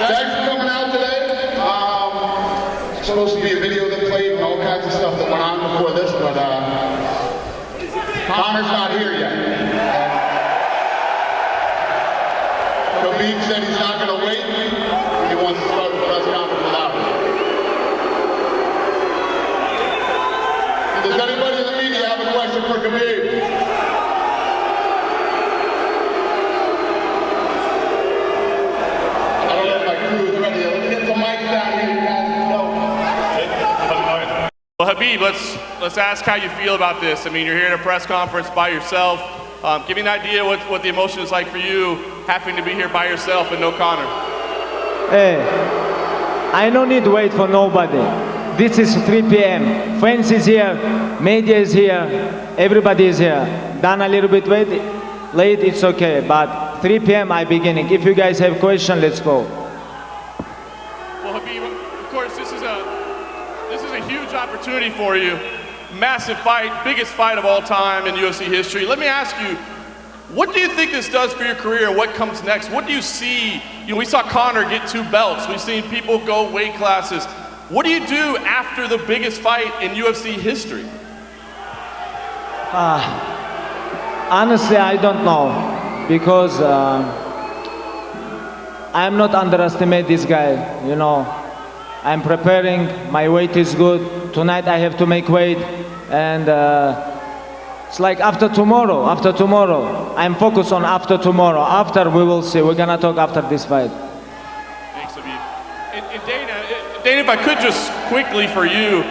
Thanks for coming out today. It's supposed to be a video that played and all kinds of stuff that went on before this, but Conor's not here yet. Khabib said he's not going to wait. He wants to start the press conference without him. Does anybody in the media have a question for Khabib? I don't know if my crew is ready. Let's get some mics down here, you guys. Well, Khabib, let's ask how you feel about this. I mean, you're here at a press conference by yourself. Give me an idea what the emotion is like for you having to be here by yourself and no Conor. Hey, I don't need to wait for nobody. This is 3 p.m. Friends is here, media is here, everybody is here. Done a little bit late, it's okay. But 3 p.m. I beginning. If you guys have questions, let's go. Well, Khabib, of course, this is a huge opportunity for you. Massive fight, biggest fight of all time in UFC history. Let me ask you, what do you think this does for your career and what comes next? What do you see? You know, we saw Conor get 2 belts. We've seen people go weight classes. What do you do after the biggest fight in UFC history? Honestly, I don't know, because I'm not underestimate this guy, you know. I'm preparing, my weight is good. Tonight I have to make weight, and it's like after tomorrow. I'm focused on after tomorrow. After, we will see. We're gonna talk after this fight. Thanks, Khabib. And Dana, if I could just quickly for you,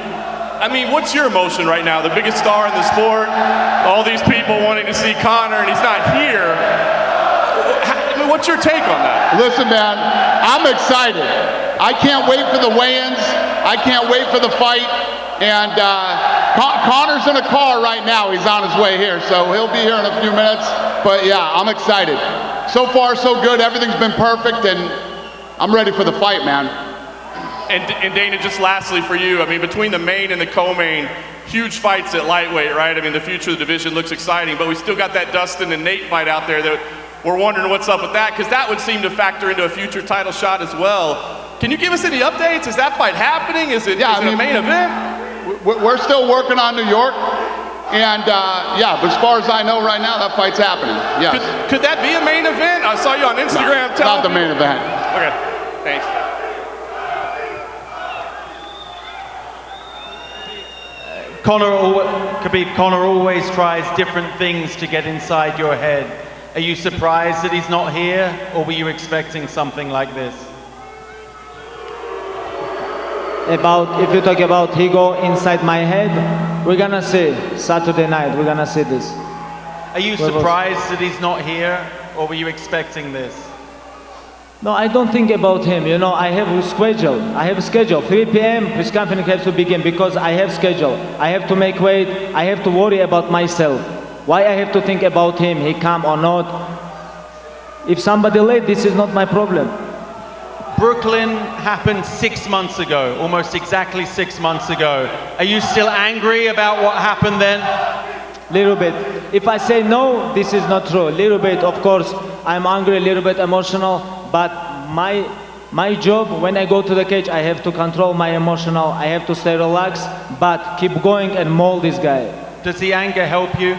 I mean, what's your emotion right now? The biggest star in the sport, all these people wanting to see Conor, and he's not here. I mean, what's your take on that? Listen, man, I'm excited. I can't wait for the weigh-ins. I can't wait for the fight. And Conor's in a car right now. He's on his way here, so he'll be here in a few minutes. But yeah, I'm excited. So far, so good. Everything's been perfect, and I'm ready for the fight, man. And Dana, just lastly for you, I mean, between the main and the co-main, huge fights at lightweight, right? I mean, the future of the division looks exciting, but we still got that Dustin and Nate fight out there that we're wondering what's up with that, because that would seem to factor into a future title shot as well. Can you give us any updates? Is that fight happening? Is it a main event? We're still working on New York, and yeah, but as far as I know right now, that fight's happening. Yes. Could that be a main event? I saw you on Instagram. Not the main event. Okay, thanks. Khabib, Conor always tries different things to get inside your head. Are you surprised that he's not here, or were you expecting something like this? If you talk about he go inside my head, we're gonna see Saturday night. We're gonna see this. Are you surprised that he's not here, or were you expecting this? No, I don't think about him. You know, I have a schedule. 3 p.m. Press conference has to begin because I have schedule. I have to make weight. I have to worry about myself. Why I have to think about him? He come or not? If somebody late, this is not my problem. Brooklyn happened 6 months ago, almost exactly 6 months ago. Are you still angry about what happened then? Little bit. If I say no, this is not true. Little bit, of course, I'm angry, a little bit emotional, but my job, when I go to the cage, I have to control my emotional, I have to stay relaxed, but keep going and maul this guy. Does the anger help you?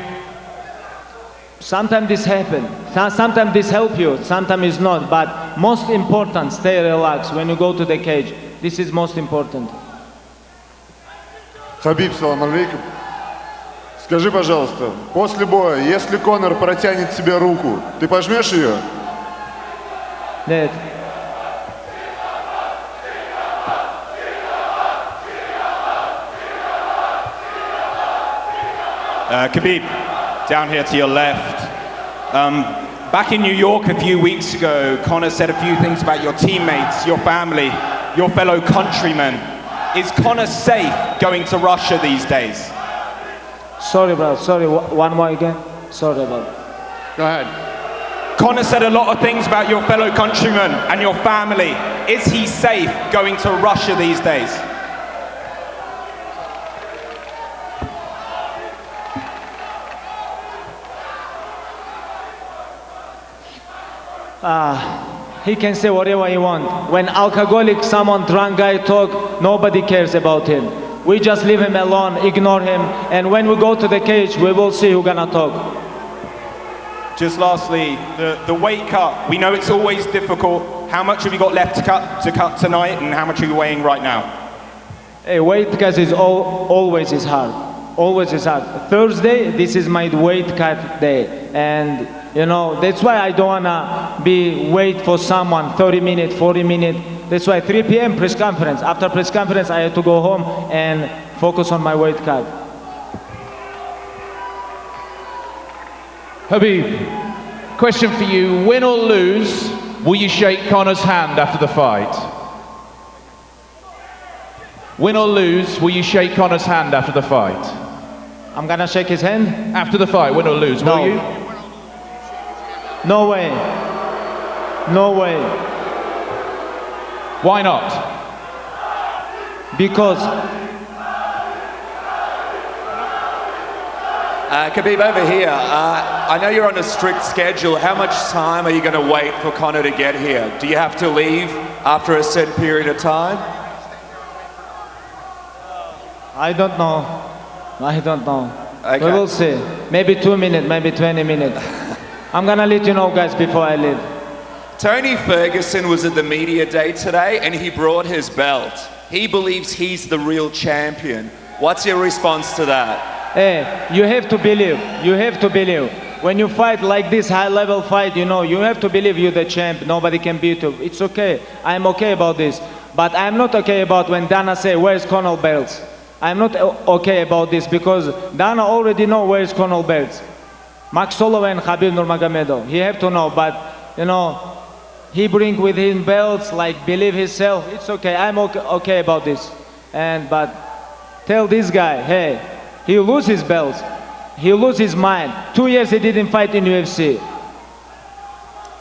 Sometimes this happens. Sometimes this helps you, sometimes it's not. But most important, stay relaxed when you go to the cage. This is most important. Хабиб, салам алейкум. Скажи, пожалуйста, после боя, если Конор протянет тебе руку, ты пожмешь ее? Нет. Khabib, down here to your left. Back in New York a few weeks ago, Conor said a few things about your teammates, your family, your fellow countrymen. Is Conor safe going to Russia these days? Sorry, bro. Sorry. One more again. Sorry, bro. Go ahead. Conor said a lot of things about your fellow countrymen and your family. Is he safe going to Russia these days? he can say whatever he wants. When alcoholic, someone drunk guy talk, nobody cares about him. We just leave him alone, ignore him, and when we go to the cage, we will see who's gonna talk. Just lastly, the weight cut. We know it's always difficult. How much have you got left to cut tonight, and how much are you weighing right now? Hey, weight cut is always is hard. Always is hard. Thursday, this is my weight cut day, and you know that's why I don't wanna wait for someone 30 minutes, 40 minutes. That's why 3 p.m. press conference. After press conference, I have to go home and focus on my weight cut. Khabib, question for you. Win or lose, will you shake Conor's hand after the fight? Win or lose, will you shake Conor's hand after the fight? I'm gonna shake his hand? After the fight, win or lose, No. will you? No way. No way. Why not? Because Khabib, over here, I know you're on a strict schedule. How much time are you going to wait for Conor to get here? Do you have to leave after a certain period of time? I don't know. I don't know. Okay. We will see. Maybe 2 minutes, maybe 20 minutes. I'm gonna let you know, guys, before I leave. Tony Ferguson was at the media day today and he brought his belt. He believes he's the real champion. What's your response to that? Hey, you have to believe. You have to believe. When you fight like this high-level fight, you know, you have to believe you're the champ. Nobody can beat you. It's okay. I'm okay about this. But I'm not okay about when Dana say, where's Conor belts? I'm not okay about this because Dana already know where's Conor belts. Max Holloway and Khabib Nurmagomedov. He have to know, but, you know, he bring with him belts, like believe himself. It's okay. I'm okay about this. But tell this guy, hey, he lose his belts. He lose his mind. 2 years he didn't fight in UFC.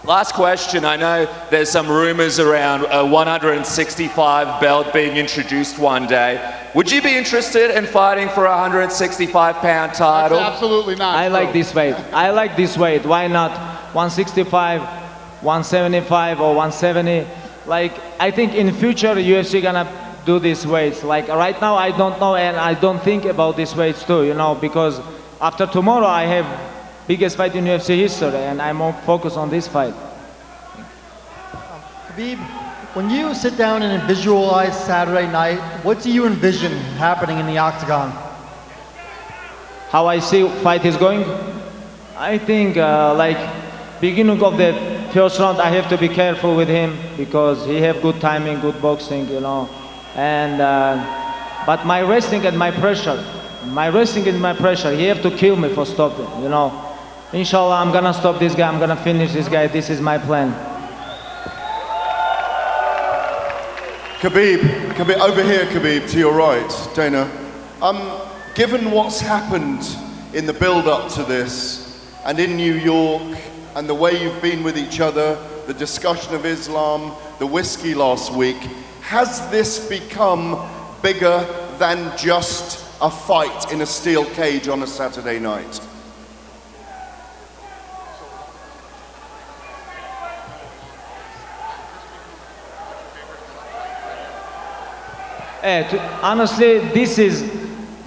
Last question. I know there's some rumors around a 165 belt being introduced one day. Would you be interested in fighting for a 165-pound title? That's absolutely not. I like this weight. I like this weight. Why not 165, 175 or 170? Like, I think in future UFC gonna do these weights. Like right now I don't know and I don't think about these weights too, you know, because after tomorrow I have biggest fight in UFC history and I'm more focused on this fight. Khabib, when you sit down and visualize Saturday night, what do you envision happening in the octagon? How I see fight is going? I think like beginning of the first round I have to be careful with him because he have good timing, good boxing, you know. And but my wrestling and my pressure, he have to kill me for stopping, you know. Inshallah, I'm gonna stop this guy, I'm gonna finish this guy, this is my plan. Khabib, over here, Khabib, to your right, Dana. Given what's happened in the build-up to this, and in New York, and the way you've been with each other, the discussion of Islam, the whiskey last week, has this become bigger than just a fight in a steel cage on a Saturday night? Honestly, this is,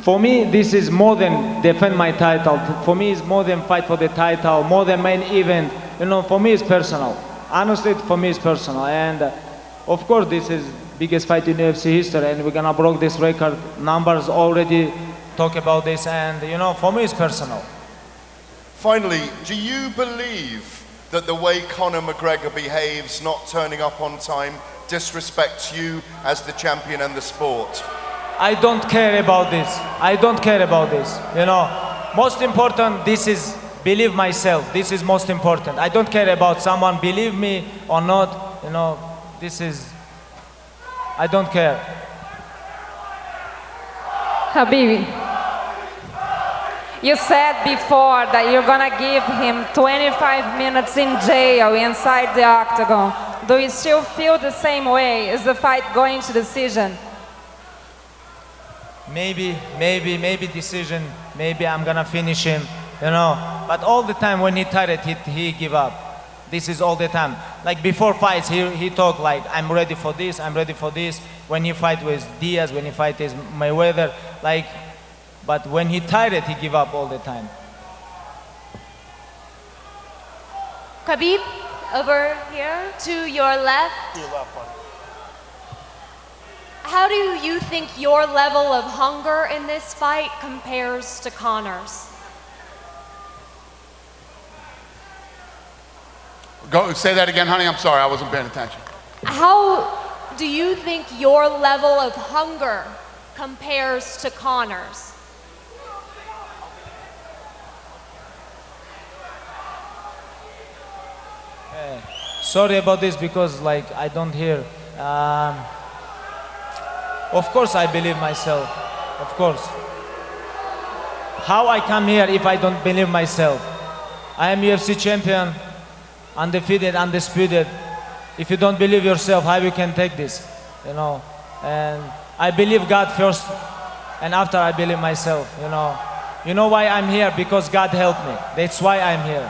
for me, this is more than defend my title. For me, it's more than fight for the title, more than main event. You know, for me, it's personal. Honestly, for me, it's personal. And of course, this is biggest fight in UFC history, and we're gonna break this record. Numbers already talk about this, and you know, for me, it's personal. Finally, do you believe that the way Conor McGregor behaves, not turning up on time, disrespects you as the champion and the sport? I don't care about this. I don't care about this. You know, most important, this is believe myself. This is most important. I don't care about someone believe me or not. You know, this is, I don't care. Khabib, you said before that you're gonna give him 25 minutes in jail inside the octagon. Do you still feel the same way? Is the fight going to decision? Maybe decision. Maybe I'm gonna finish him, you know. But all the time when he tired, he give up. This is all the time. Like before fights, he talk like, I'm ready for this, I'm ready for this. When he fight with Diaz, when he fight with Mayweather, like, but when he tired, he give up all the time. Khabib, over here to your left. How do you think your level of hunger in this fight compares to Conor's? Go say that again, honey. I'm sorry, I wasn't paying attention. How do you think your level of hunger compares to Conor's? Sorry about this because like I don't hear. Of course I believe myself, of course. How I come here if I don't believe myself? I am UFC champion, undefeated, undisputed. If you don't believe yourself, how you can take this, you know? And I believe God first, and after I believe myself, you know? You know why I'm here? Because God helped me. That's why I'm here.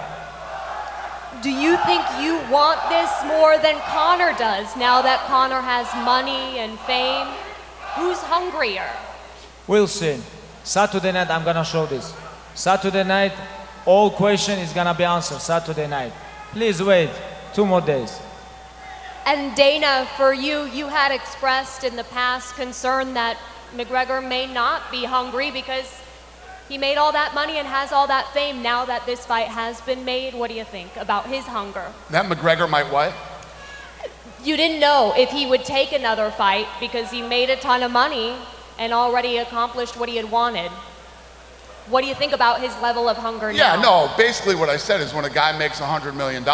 Do you think you want this more than Conor does now that Conor has money and fame? Who's hungrier? We'll see. Saturday night, I'm gonna show this. Saturday night, all question is gonna be answered Saturday night. Please wait 2 more days. And Dana, for you, you had expressed in the past concern that McGregor may not be hungry because he made all that money and has all that fame. Now that this fight has been made, what do you think about his hunger? That McGregor might what? You didn't know if he would take another fight because he made a ton of money and already accomplished what he had wanted. What do you think about his level of hunger now? Yeah, no, basically what I said is when a guy makes $100 million,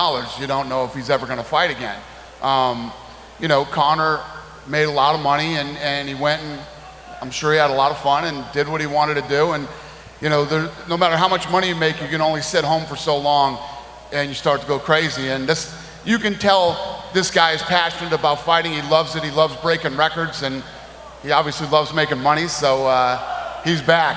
you don't know if he's ever gonna fight again. You know, Conor made a lot of money and he went and I'm sure he had a lot of fun and did what he wanted to do. And you know, no matter how much money you make, you can only sit home for so long and you start to go crazy. And this, you can tell this guy is passionate about fighting. He loves it. He loves breaking records and he obviously loves making money. So he's back.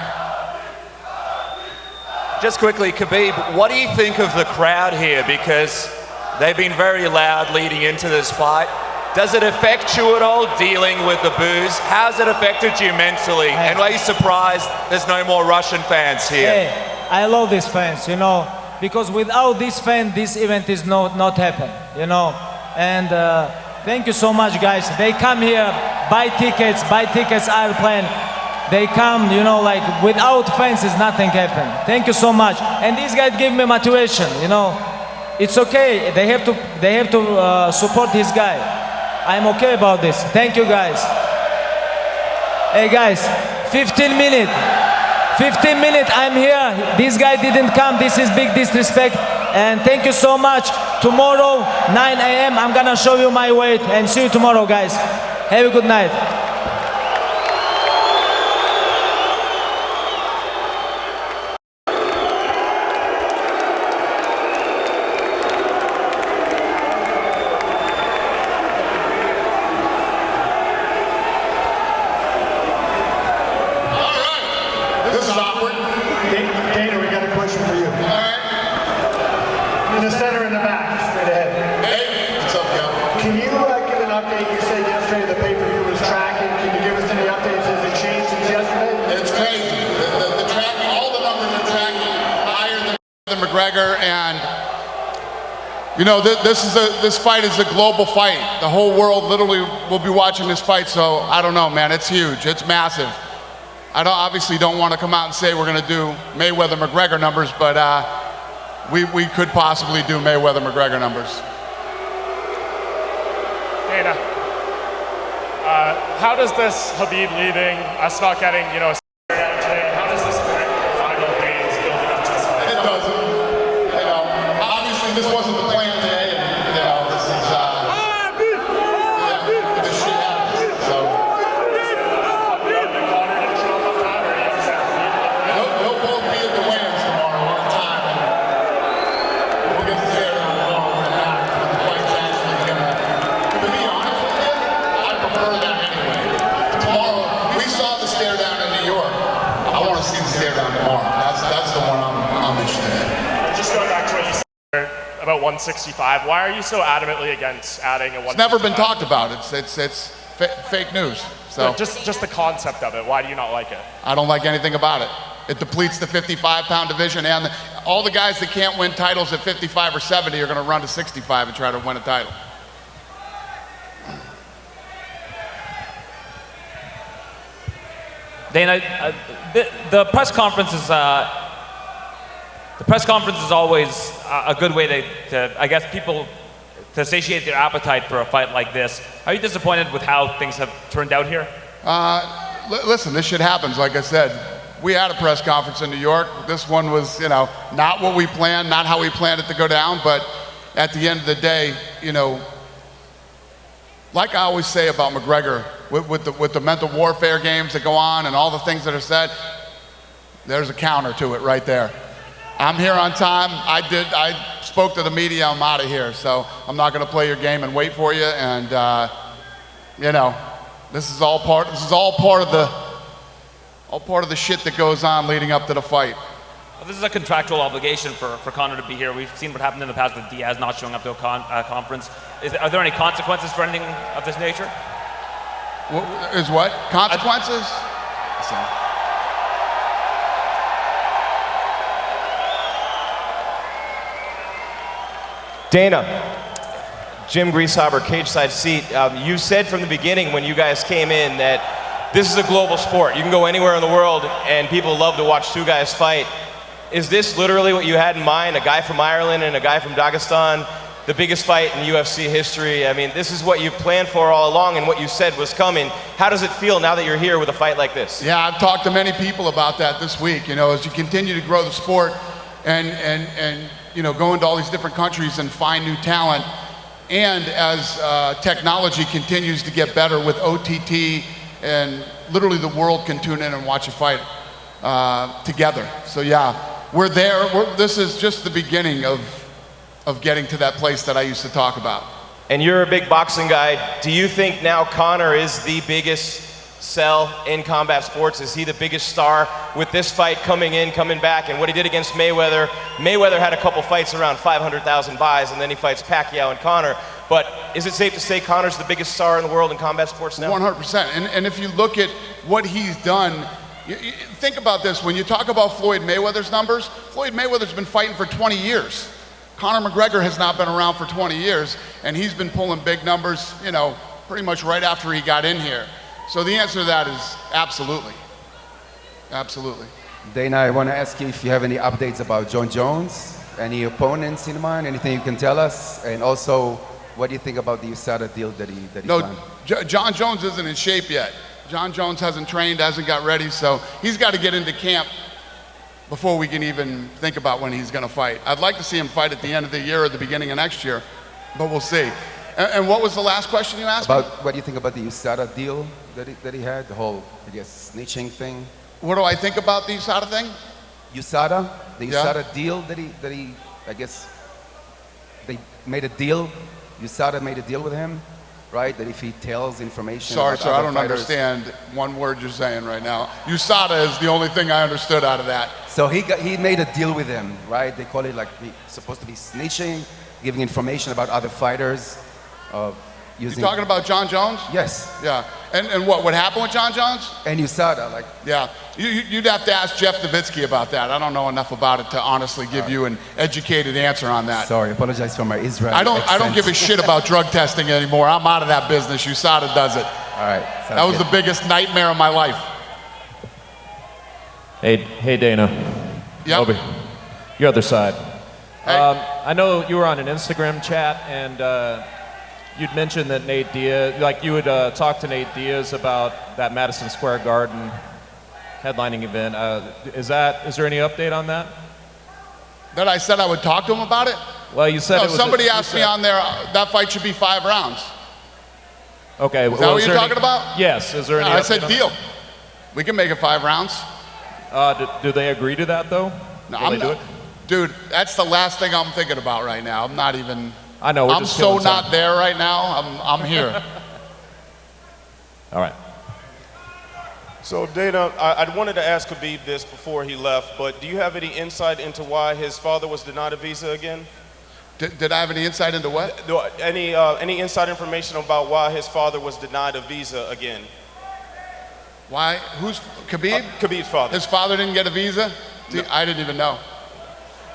Just quickly, Khabib, what do you think of the crowd here? Because they've been very loud leading into this fight. Does it affect you at all dealing with the boos? How's it affected you mentally? And are you surprised there's no more Russian fans here? Hey, I love these fans, you know, because without this fan, this event is not happen, you know. And thank you so much, guys. They come here, buy tickets, airplane. They come, you know, like without fans is nothing happen. Thank you so much. And these guys give me motivation, you know. It's okay. They have to support this guy. I'm okay about this. Thank you, guys. Hey, guys, 15 minutes. 15 minutes, I'm here. This guy didn't come. This is big disrespect. And thank you so much. Tomorrow, 9 a.m., I'm gonna show you my weight. And see you tomorrow, guys. Have a good night. Dana, we got a question for you. All right. In the center, in the back, straight ahead. Hey, what's up, yo? Can you give an update? You said yesterday the pay-per-view was tracking. Can you give us any updates? Has it changed since yesterday? It's crazy. The track, all the numbers are tracking higher than McGregor, and you know this fight is a global fight. The whole world literally will be watching this fight. So I don't know, man. It's huge. It's massive. I obviously don't want to come out and say we're going to do Mayweather-McGregor numbers, but we could possibly do Mayweather-McGregor numbers. Dana, how does this Khabib leaving, us not getting, you know, today, how does this affect the final days building up to this fight? It doesn't. You know, obviously this wasn't the plan today, and you know, this is this shit happens. So. They'll both be at the weigh-ins tomorrow on time, and we'll get to say it tomorrow when the fight's actually gonna. To be honest with you, I prefer that anyway. Tomorrow, we saw the stare down in New York. 165. Why are you so adamantly against adding a 165? It's never been talked about. It's fake news. So No, just the concept of it. Why do you not like it? I don't like anything about it. It depletes the 55-pound division, and all the guys that can't win titles at 55 or 70 are going to run to 65 and try to win a title. Dana, the press conference is always a good way to I guess people to satiate their appetite for a fight like this. Are you disappointed with how things have turned out here? Listen, this shit happens. Like I said, we had a press conference in New York. This one was, not what we planned, not how we planned it to go down. But at the end of the day, like I always say about McGregor, with the mental warfare games that go on and all the things that are said, there's a counter to it right there. I'm here on time. I spoke to the media. I'm out of here. So I'm not going to play your game and wait for you. And this is all part of the shit that goes on leading up to the fight. Well, this is a contractual obligation for Conor to be here. We've seen what happened in the past with Diaz not showing up to a conference. Are there any consequences for anything of this nature? Is what? Consequences? Dana, Jim Grieshaber, Cage Side Seat. You said from the beginning when you guys came in that this is a global sport. You can go anywhere in the world and people love to watch two guys fight. Is this literally what you had in mind? A guy from Ireland and a guy from Dagestan, the biggest fight in UFC history. I mean, this is what you planned for all along and what you said was coming. How does it feel now that you're here with a fight like this? Yeah, I've talked to many people about that this week. As you continue to grow the sport and go into all these different countries and find new talent, and as technology continues to get better with OTT, and literally the world can tune in and watch a fight together. So yeah, we're there. This is just the beginning of getting to that place that I used to talk about. And you're a big boxing guy. Do you think now Conor is the biggest sell in combat sports? Is he the biggest star with this fight coming back, and what he did against Mayweather? Mayweather had a couple fights around 500,000 buys, and then he fights Pacquiao and Conor. But is it safe to say Conor's the biggest star in the world in combat sports now? 100%. And if you look at what he's done, think about this. When you talk about Floyd Mayweather's numbers, Floyd Mayweather's been fighting for 20 years. Conor McGregor has not been around for 20 years, and he's been pulling big numbers, pretty much right after he got in here. So the answer to that is absolutely. Absolutely. Dana, I want to ask you if you have any updates about John Jones, any opponents in mind, anything you can tell us, and also what do you think about the USADA deal that he signed? John Jones isn't in shape yet. John Jones hasn't trained, hasn't got ready, so he's got to get into camp before we can even think about when he's going to fight. I'd like to see him fight at the end of the year or the beginning of next year, but we'll see. And what was the last question you asked me? What do you think about the USADA deal that he had, the whole, snitching thing? What do I think about the USADA thing? USADA, the USADA deal that he, I guess, they made a deal. USADA made a deal with him, right? That if he tells information. Sorry, about I don't fighters, understand one word you're saying right now. USADA is the only thing I understood out of that. So he made a deal with him, right? They call it like he's supposed to be snitching, giving information about other fighters. You're talking about John Jones? Yes. Yeah. And what happened with John Jones? And USADA, Yeah. You'd have to ask Jeff Nowitzki about that. I don't know enough about it to honestly give you an educated answer on that. Sorry, apologize for my Israeli I don't give a shit about drug testing anymore. I'm out of that business. USADA does it. All right. That was the biggest nightmare of my life. Hey Dana. Yep. Obi, your other side. Hey. I know you were on an Instagram chat and you'd mentioned that Nate Diaz, you would talk to Nate Diaz about that Madison Square Garden headlining event. Is there any update on that? That I said I would talk to him about it? Well, you said somebody asked me on there, that fight should be 5 rounds. Okay. Is that what you're talking about? Yes. Is there any I update said on deal. We can make it 5 rounds. Do they agree to that though? No, Will they do it? Dude, that's the last thing I'm thinking about right now. I'm not even. I know. I'm so not there right now. I'm here. All right. So Dana, I wanted to ask Khabib this before he left, but do you have any insight into why his father was denied a visa again? Did I have any insight into what? Any inside information about why his father was denied a visa again? Why? Who's Khabib? Khabib's father. His father didn't get a visa? No. I didn't even know.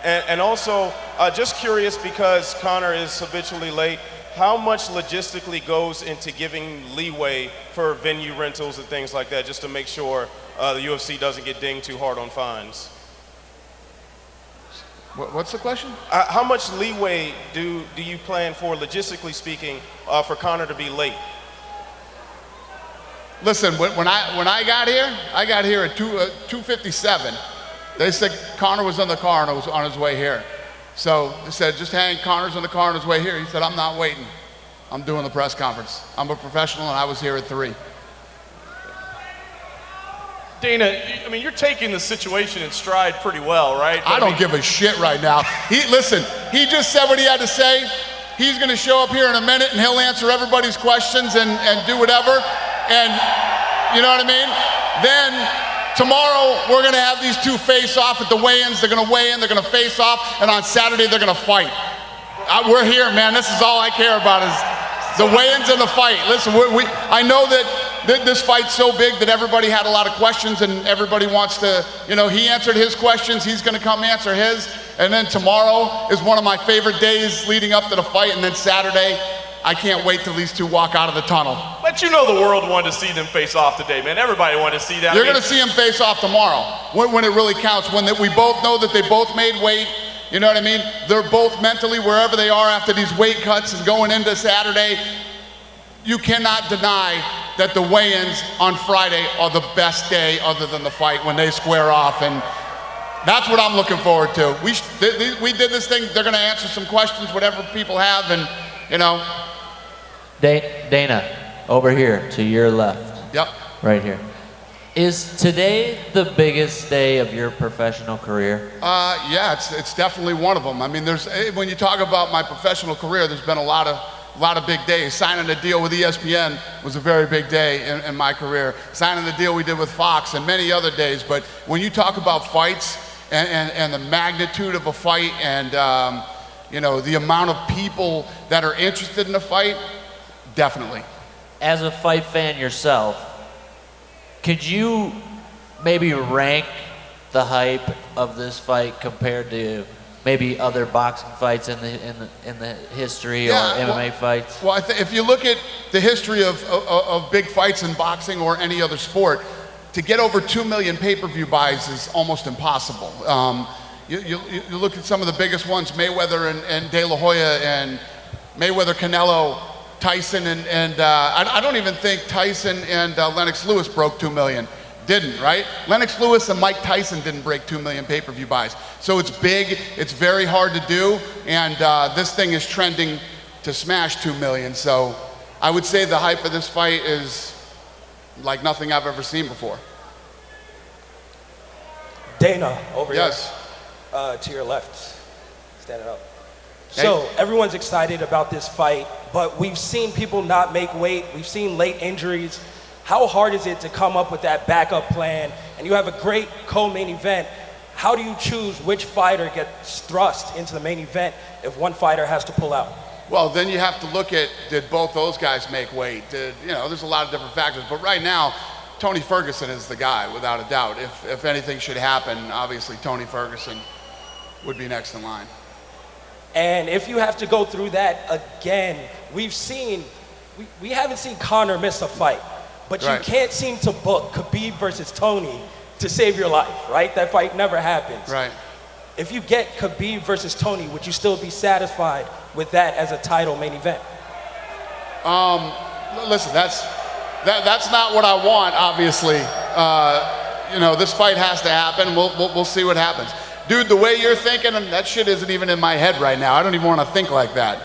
And also, just curious because Conor is habitually late, how much logistically goes into giving leeway for venue rentals and things like that, just to make sure the UFC doesn't get dinged too hard on fines? What's the question? How much leeway do you plan for, logistically speaking, for Conor to be late? Listen, when I got here at 2:57. They said Conor was in the car and was on his way here. So they said, just hang, Conor's in the car on his way here. He said, I'm not waiting. I'm doing the press conference. I'm a professional and I was here at 3. Dana, I mean, you're taking the situation in stride pretty well, right? I don't give a shit right now. Listen, he just said what he had to say. He's gonna show up here in a minute and he'll answer everybody's questions and do whatever. And you know what I mean? Then tomorrow, we're gonna have these two face off at the weigh-ins. They're gonna weigh in, they're gonna face off, and on Saturday, they're gonna fight. We're here, man. This is all I care about is the weigh-ins and the fight. Listen, I know that this fight's so big that everybody had a lot of questions and everybody wants to, he answered his questions, he's gonna come answer his, and then tomorrow is one of my favorite days leading up to the fight, and then Saturday, I can't wait till these two walk out of the tunnel. But you know the world wanted to see them face off today, man. Everybody wanted to see that. You're going to see them face off tomorrow when it really counts, when we both know that they both made weight. You know what I mean? They're both mentally wherever they are after these weight cuts and going into Saturday. You cannot deny that the weigh-ins on Friday are the best day other than the fight when they square off. And that's what I'm looking forward to. We did this thing. They're going to answer some questions, whatever people have, and, Dana, over here to your left. Yep. Right here. Is today the biggest day of your professional career? Yeah, it's definitely one of them. I mean, when you talk about my professional career, there's been a lot of big days. Signing a deal with ESPN was a very big day in my career. Signing the deal we did with Fox and many other days. But when you talk about fights and the magnitude of a fight and the amount of people that are interested in a fight, definitely. As a fight fan yourself, could you maybe rank the hype of this fight compared to maybe other boxing fights in the history or MMA fights? Well, if you look at the history of big fights in boxing or any other sport, to get over 2 million pay-per-view buys is almost impossible. You look at some of the biggest ones, Mayweather and De La Hoya and Mayweather Canelo, Tyson and I don't even think Tyson and Lennox Lewis broke 2 million. Didn't, right? Lennox Lewis and Mike Tyson didn't break 2 million pay-per-view buys. So it's big, it's very hard to do, and this thing is trending to smash 2 million. So I would say the hype of this fight is like nothing I've ever seen before. Dana, over here. To your left, standing up. So everyone's excited about this fight, but we've seen people not make weight. We've seen late injuries. How hard is it to come up with that backup plan? And you have a great co-main event. How do you choose which fighter gets thrust into the main event if one fighter has to pull out? Well, then you have to look at, did both those guys make weight? There's a lot of different factors, but right now, Tony Ferguson is the guy, without a doubt. If anything should happen, obviously Tony Ferguson would be next in line. And if you have to go through that again, we haven't seen Conor miss a fight, but you can't seem to book Khabib versus Tony to save your life, right? That fight never happens. Right. If you get Khabib versus Tony, would you still be satisfied with that as a title main event? Listen, that's not what I want, obviously. This fight has to happen. We'll see what happens. Dude, the way you're thinking, that shit isn't even in my head right now. I don't even want to think like that.